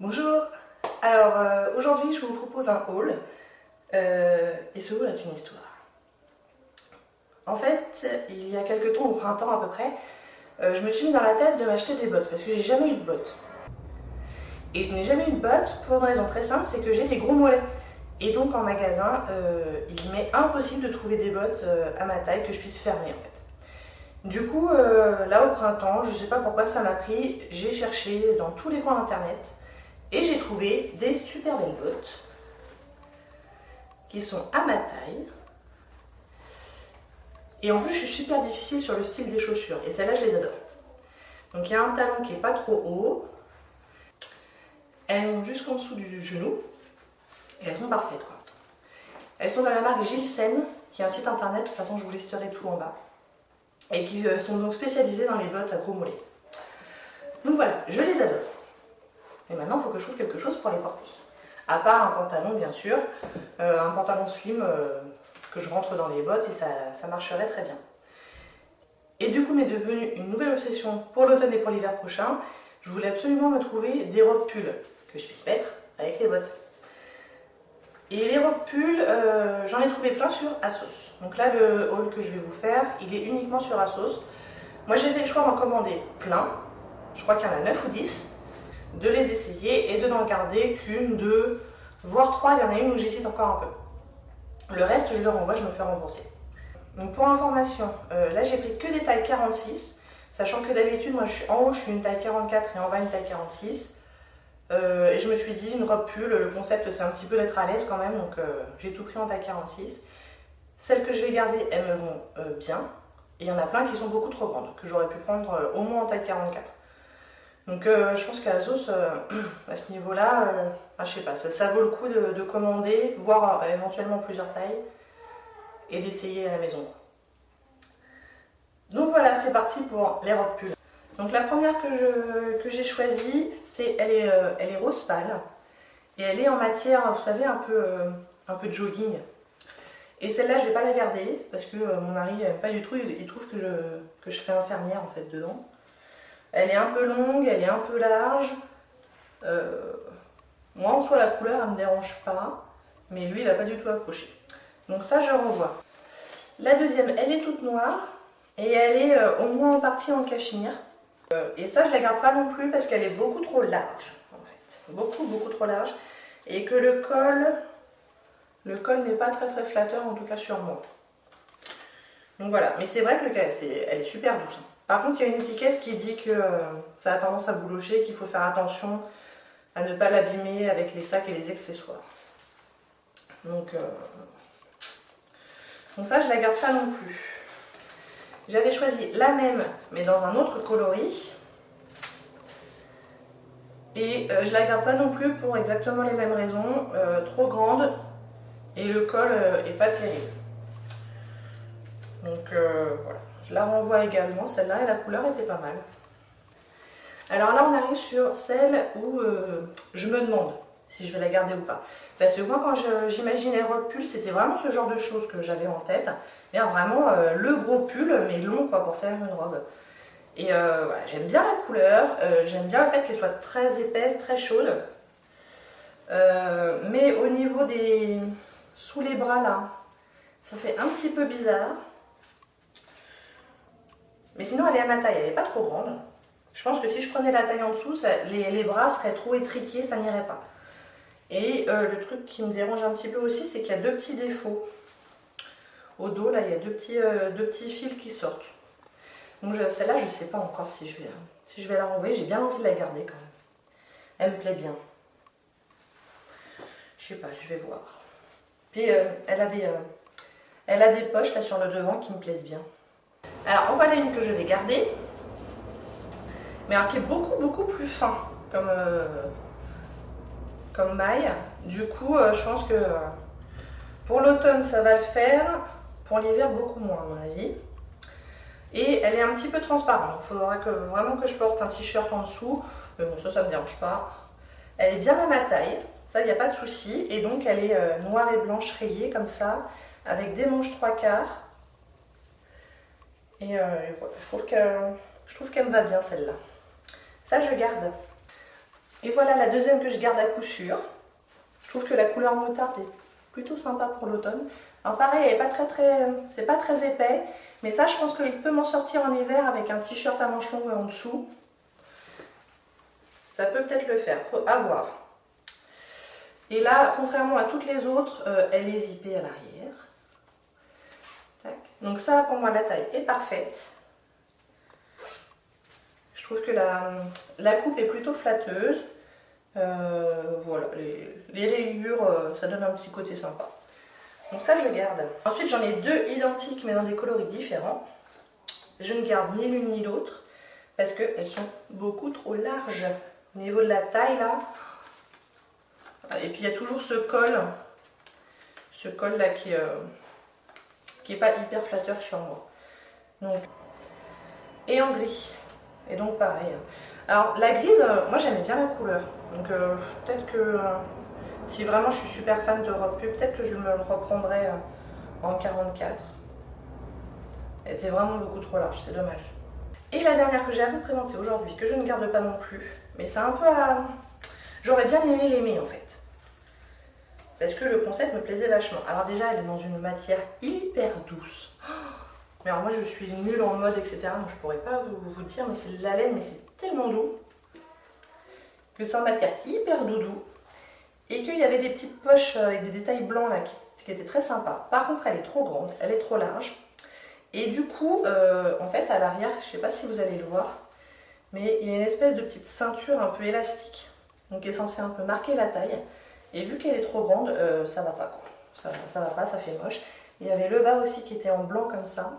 Bonjour. Alors aujourd'hui je vous propose un haul et ce haul a une histoire. En fait, il y a quelques temps, au printemps à peu près, je me suis mis dans la tête de m'acheter des bottes parce que j'ai jamais eu de bottes. Et je n'ai jamais eu de bottes pour une raison très simple, c'est que j'ai des gros mollets. Et donc en magasin, il m'est impossible de trouver des bottes à ma taille que je puisse fermer en fait. Du coup, là au printemps, je ne sais pas pourquoi ça m'a pris, j'ai cherché dans tous les coins internet. Et j'ai trouvé des super belles bottes qui sont à ma taille. Et en plus, je suis super difficile sur le style des chaussures. Et celles-là, je les adore. Donc il y a un talon qui n'est pas trop haut. Elles montent jusqu'en dessous du genou. Et elles sont parfaites, quoi. Elles sont de la marque Gilsen, qui est un site internet. De toute façon, je vous listerai tout en bas. Et qui sont donc spécialisées dans les bottes à gros mollets. Donc voilà, je les adore. Et maintenant, il faut que je trouve quelque chose pour les porter. À part un pantalon, bien sûr. Un pantalon slim que je rentre dans les bottes et ça marcherait très bien. Et du coup, m'est devenue une nouvelle obsession pour l'automne et pour l'hiver prochain. Je voulais absolument me trouver des robes pulls que je puisse mettre avec les bottes. Et les robes pulls, j'en ai trouvé plein sur ASOS. Donc là, le haul que je vais vous faire, il est uniquement sur ASOS. Moi, j'ai fait le choix d'en commander plein. Je crois qu'il y en a 9 ou 10. De les essayer et de n'en garder qu'une, deux, voire trois. Il y en a une où j'hésite encore un peu. Le reste, je le renvoie, je me fais rembourser. Donc pour information, là j'ai pris que des tailles 46, sachant que d'habitude, moi en haut je suis une taille 44 et en bas une taille 46. Et je me suis dit, une robe pull, le concept c'est un petit peu d'être à l'aise quand même, donc j'ai tout pris en taille 46. Celles que je vais garder, elles me vont bien. Et il y en a plein qui sont beaucoup trop grandes, que j'aurais pu prendre au moins en taille 44. Donc je pense qu'à ASOS, à ce niveau-là, je sais pas, ça vaut le coup de commander, voire éventuellement plusieurs tailles, et d'essayer à la maison. Donc voilà, c'est parti pour les robes pulls. Donc la première que j'ai choisie, elle est rose pâle, et elle est en matière, vous savez, un peu de jogging. Et celle-là, je vais pas la garder, parce que mon mari n'aime pas du tout, il trouve que je fais infirmière en fait dedans. Elle est un peu longue, elle est un peu large. Moi, en soi, la couleur, elle ne me dérange pas. Mais lui, il n'a pas du tout accroché. Donc ça, je renvoie. La deuxième, elle est toute noire. Et elle est au moins en partie en cachemire. Et ça, je ne la garde pas non plus parce qu'elle est beaucoup trop large. En fait. Beaucoup, beaucoup trop large. Et que le col n'est pas très très flatteur, en tout cas sur moi. Donc voilà. Mais c'est vrai que elle est super douce. Par contre, il y a une étiquette qui dit que ça a tendance à boulocher, qu'il faut faire attention à ne pas l'abîmer avec les sacs et les accessoires. Donc ça, je ne la garde pas non plus. J'avais choisi la même, mais dans un autre coloris. Et je ne la garde pas non plus pour exactement les mêmes raisons. Trop grande et le col est pas terrible. Donc voilà. Je la renvoie également, celle-là, et la couleur était pas mal. Alors là, on arrive sur celle où je me demande si je vais la garder ou pas. Parce que moi, quand j'imaginais robe pull, c'était vraiment ce genre de choses que j'avais en tête. Et vraiment le gros pull, mais long quoi, pour faire une robe. Et voilà, j'aime bien la couleur, j'aime bien le fait qu'elle soit très épaisse, très chaude. Mais au niveau des... sous les bras là, ça fait un petit peu bizarre. Mais sinon, elle est à ma taille, elle n'est pas trop grande. Je pense que si je prenais la taille en dessous, les bras seraient trop étriqués, ça n'irait pas. Et le truc qui me dérange un petit peu aussi, c'est qu'il y a deux petits défauts. Au dos, là, il y a deux petits fils qui sortent. Donc celle-là, je ne sais pas encore si je vais la renvoyer. J'ai bien envie de la garder quand même. Elle me plaît bien. Je sais pas, je vais voir. Puis elle a des poches là sur le devant qui me plaisent bien. Alors en voilà une que je vais garder. Mais alors qui est beaucoup beaucoup plus fin comme maille. Du coup, je pense que pour l'automne, ça va le faire. Pour l'hiver, beaucoup moins à mon avis. Et elle est un petit peu transparente. Il faudra vraiment que je porte un t-shirt en dessous. Mais bon, ça ne me dérange pas. Elle est bien à ma taille. Ça, il n'y a pas de souci. Et donc, elle est noire et blanche rayée comme ça. Avec des manches 3/4. Et voilà, je trouve qu'elle me va bien celle-là. Ça, je garde. Et voilà la deuxième que je garde à coup sûr. Je trouve que la couleur moutarde est plutôt sympa pour l'automne. Alors pareil, c'est pas très épais, mais ça je pense que je peux m'en sortir en hiver avec un t-shirt à manches longues en dessous. Ça peut peut-être le faire, à voir. Et là, contrairement à toutes les autres, elle est zippée à l'arrière. Donc ça, pour moi, la taille est parfaite. Je trouve que la coupe est plutôt flatteuse. Voilà, les rayures, ça donne un petit côté sympa. Donc ça, je garde. Ensuite, j'en ai deux identiques, mais dans des coloris différents. Je ne garde ni l'une ni l'autre, parce qu'elles sont beaucoup trop larges. Au niveau de la taille, là. Et puis, il y a toujours ce col là qui est pas hyper flatteur sur moi. Donc, et en gris. Et donc pareil. Alors la grise, moi j'aimais bien la couleur. Donc peut-être que si vraiment je suis super fan de robe pub, peut-être que je me le reprendrai en 44. Elle était vraiment beaucoup trop large, c'est dommage. Et la dernière que j'ai à vous présenter aujourd'hui, que je ne garde pas non plus, mais c'est un peu à... J'aurais bien aimé l'aimer en fait. Parce que le concept me plaisait vachement. Alors déjà, elle est dans une matière hyper douce. Mais alors moi, je suis nulle en mode, etc. Donc je pourrais pas vous dire, mais c'est de la laine, mais c'est tellement doux. Que c'est en matière hyper doudou. Et qu'il y avait des petites poches avec des détails blancs là qui étaient très sympas. Par contre, elle est trop grande, elle est trop large. Et du coup, en fait, à l'arrière, je sais pas si vous allez le voir, mais il y a une espèce de petite ceinture un peu élastique. Donc qui est censée un peu marquer la taille. Et vu qu'elle est trop grande, ça va pas quoi. Ça va pas, ça fait moche. Il y avait le bas aussi qui était en blanc comme ça.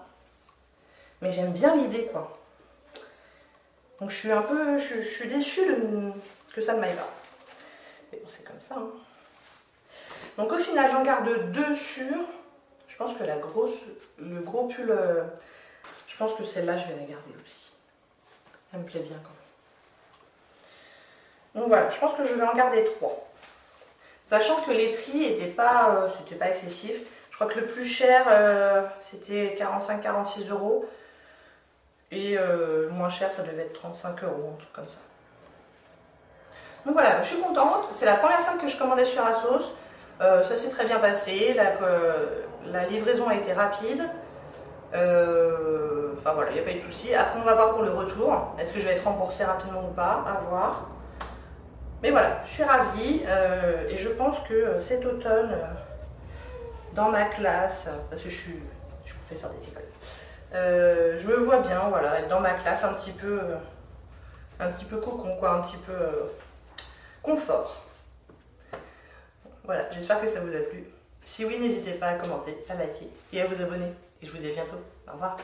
Mais j'aime bien l'idée quoi. Donc je suis un peu, je suis déçue que ça ne m'aille pas. Mais bon, c'est comme ça. Hein. Donc au final, j'en garde deux sur. Je pense que le gros pull, je pense que celle-là, je vais la garder aussi. Elle me plaît bien quand même. Donc voilà, je pense que je vais en garder 3. Sachant que les prix n'étaient pas, c'était pas excessif. Je crois que le plus cher, c'était 45-46 €. Et le moins cher, ça devait être 35 €, un truc comme ça. Donc voilà, je suis contente. C'est la première fois que je commandais sur Asos. Ça s'est très bien passé. La livraison a été rapide. Enfin voilà, il n'y a pas eu de souci. Après, on va voir pour le retour. Est-ce que je vais être remboursée rapidement ou pas? À voir. Mais voilà, je suis ravie et je pense que cet automne, dans ma classe, parce que je suis professeure des écoles, je me vois bien, voilà, être dans ma classe un petit peu cocon, quoi, un petit peu confort. Voilà, j'espère que ça vous a plu. Si oui, n'hésitez pas à commenter, à liker et à vous abonner. Et je vous dis à bientôt. Au revoir.